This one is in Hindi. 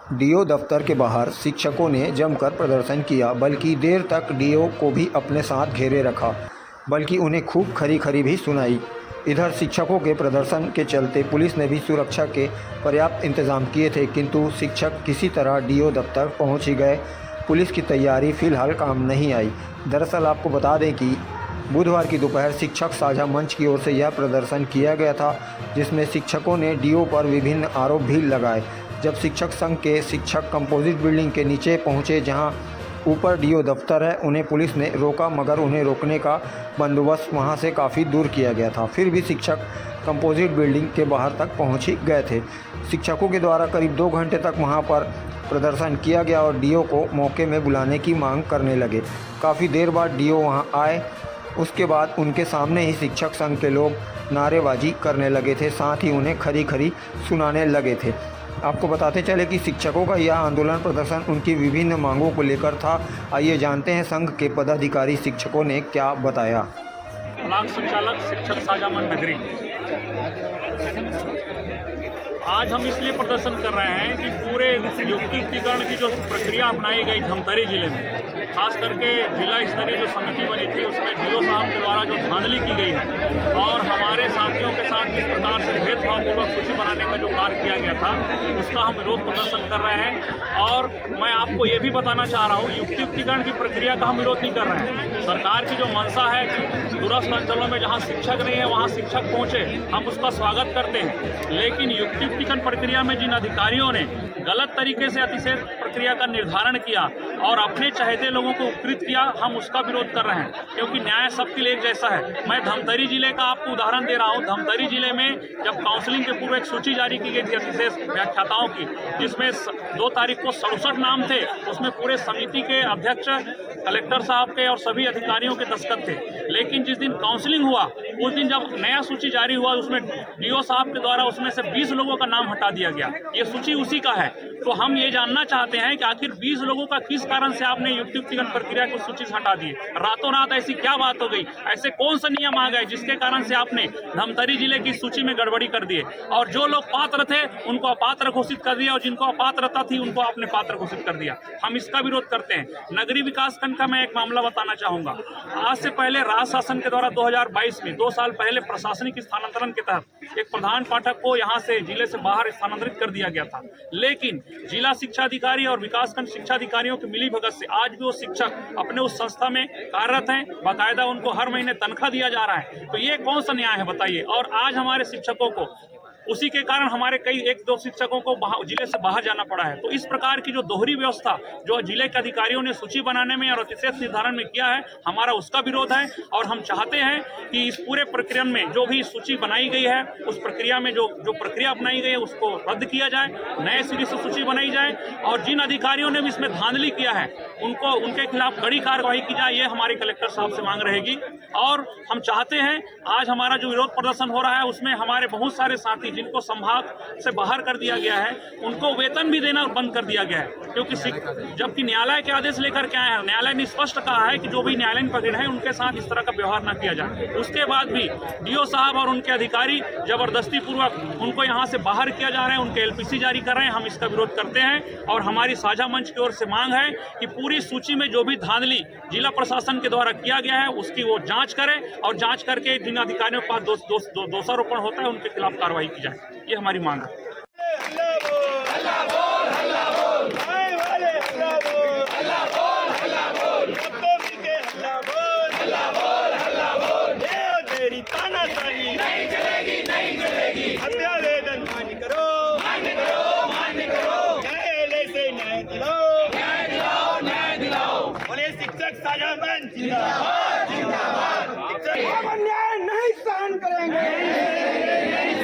डीओ दफ्तर के बाहर शिक्षकों ने जमकर प्रदर्शन किया, बल्कि देर तक डीओ को भी अपने साथ घेरे रखा, बल्कि उन्हें खूब खरी खरी भी सुनाई। इधर शिक्षकों के प्रदर्शन के चलते पुलिस ने भी सुरक्षा के पर्याप्त इंतजाम किए थे, किंतु शिक्षक किसी तरह डीओ दफ्तर पहुंच ही गए। पुलिस की तैयारी फिलहाल काम नहीं आई। दरअसल आपको बता दें कि बुधवार की दोपहर शिक्षक साझा मंच की ओर से यह प्रदर्शन किया गया था, जिसमें शिक्षकों ने डीओ पर विभिन्न आरोप भी लगाए। जब शिक्षक संघ के शिक्षक कंपोजिट बिल्डिंग के नीचे पहुंचे, जहां ऊपर डीओ दफ्तर है, उन्हें पुलिस ने रोका, मगर उन्हें रोकने का बंदोबस्त वहां से काफ़ी दूर किया गया था। फिर भी शिक्षक कंपोजिट बिल्डिंग के बाहर तक पहुंच ही गए थे। शिक्षकों के द्वारा करीब 2 घंटे तक वहां पर प्रदर्शन किया गया और डीओ को मौके में बुलाने की मांग करने लगे। काफ़ी देर बाद डीओ वहां आए। उसके बाद उनके सामने ही शिक्षक संघ के लोग नारेबाजी करने लगे थे, साथ ही उन्हें खरी खरी सुनाने लगे थे। आपको बताते चले कि शिक्षकों का यह आंदोलन प्रदर्शन उनकी विभिन्न मांगों को लेकर था। आइए जानते हैं संघ के पदाधिकारी शिक्षकों ने क्या बताया। ब्लॉक संचालक शिक्षक साझा मंच नगरी, आज हम इसलिए प्रदर्शन कर रहे हैं कि पूरे युक्तिकरण की जो प्रक्रिया अपनाई गई धमतरी जिले में, खास करके जिला स्तरीय जो समिति बनी थी उसमें डीओ साहब के द्वारा जो धांधली की गई है और हमारे साथियों के साथ जिस प्रकार से भेदभावपूर्वक सूची बनाने का जो कार्य किया गया था, उसका हम विरोध प्रदर्शन कर रहे हैं। और मैं आपको ये भी बताना चाह रहा हूँ, युक्तिकरण की प्रक्रिया का हम विरोध नहीं कर रहे हैं। सरकार की जो मंशा है कि दूरस्थ अंचलों में जहाँ शिक्षक नहीं है वहाँ शिक्षक पहुँचे, हम उसका स्वागत करते हैं। लेकिन युक्तिकरण प्रक्रिया में जिन अधिकारियों ने गलत तरीके से अतिशय प्रक्रिया का निर्धारण किया और अपने चाहते लोगों को उपकृत किया, हम उसका विरोध कर रहे हैं, क्योंकि न्याय सबके लिए एक जैसा है। मैं धमतरी जिले का आपको उदाहरण दे रहा हूं। धमतरी जिले में जब काउंसलिंग के पूर्व एक सूची जारी की गई थी अतिशेष व्याख्याताओं की, जिसमें 2 तारीख को 67 नाम थे, उसमें पूरे समिति के अध्यक्ष, कलेक्टर साहब के और सभी अधिकारियों के दस्तखत थे। लेकिन जिस दिन काउंसलिंग हुआ उस दिन जब नया सूची जारी हुआ, उसमें डीओ साहब के द्वारा उसमें से 20 लोगों का नाम हटा दिया गया। ये सूची उसी का है। तो हम ये जानना चाहते हैं कि आखिर 20 लोगों का किस कारण से आपने युक्तिकरण प्रक्रिया को सूची से हटा दिए? रातों रात ऐसी क्या बात हो गई? ऐसे कौन सा नियम आ गए जिसके कारण से आपने धमतरी जिले की सूची में गड़बड़ी कर दिए और जो लोग पात्र थे उनको अपात्र घोषित कर दिया और जिनको अपात्रता थी उनको आपने पात्र घोषित कर दिया? हम इसका विरोध करते हैं। नगरीय विकास खंड का मैं एक मामला बताना चाहूंगा। आज से पहले राज्य शासन के द्वारा 2022 में 2 साल पहले प्रशासनिक स्थानांतरण के तहत एक प्रधान पाठक को यहाँ से जिले से बाहर स्थानांतरित कर दिया गया था। लेकिन जिला शिक्षा अधिकारी और विकासखंड शिक्षा अधिकारियों की मिलीभगत से आज भी वो शिक्षक अपने उस संस्था में कार्यरत हैं। बाकायदा उनको हर महीने तनख्वाह दिया जा रहा है। तो ये कौन सा न्याय है बताइए? और आज हमारे शिक्षकों को उसी के कारण हमारे कई 1-2 शिक्षकों को जिले से बाहर जाना पड़ा है। तो इस प्रकार की जो दोहरी व्यवस्था जो जिले के अधिकारियों ने सूची बनाने में और अतिशेष निर्धारण में किया है, हमारा उसका विरोध है। और हम चाहते हैं कि इस पूरे प्रक्रिया में जो भी सूची बनाई गई है, उस प्रक्रिया में जो प्रक्रिया अपनाई गई है उसको रद्द किया जाए, नए सिरे से सूची बनाई जाए और जिन अधिकारियों ने भी इसमें धांधली किया है उनको उनके खिलाफ कड़ी कार्रवाई की जाए। ये हमारे कलेक्टर साहब से मांग रहेगी। और हम चाहते हैं, आज हमारा जो विरोध प्रदर्शन हो रहा है उसमें हमारे बहुत सारे साथी जिनको संभाग से बाहर कर दिया गया है, उनको वेतन भी देना बंद कर दिया गया है, क्योंकि जबकि न्यायालय के आदेश लेकर के आए हैं। न्यायालय ने स्पष्ट कहा है कि जो भी न्यायालयीन पकड़ है उनके साथ इस तरह का व्यवहार न किया जाए। उसके बाद भी डीओ साहब और उनके अधिकारी जबरदस्ती पूर्वक उनको यहाँ से बाहर किया जा रहा है, उनके एलपीसी जारी कर रहे हैं। हम इसका विरोध करते हैं और हमारी साझा मंच की ओर से मांग है कि पूरी सूची में जो भी धांधली जिला प्रशासन के द्वारा किया गया है उसकी वो जांच करें और जांच करके जिन अधिकारियों के पास दोषारोपण होता है उनके खिलाफ कार्रवाई की जाए। ये हमारी मांग है। शिक्षक साझा मंच जिंदाबाद, जिंदाबाद। हम अन्याय नहीं सहन करेंगे।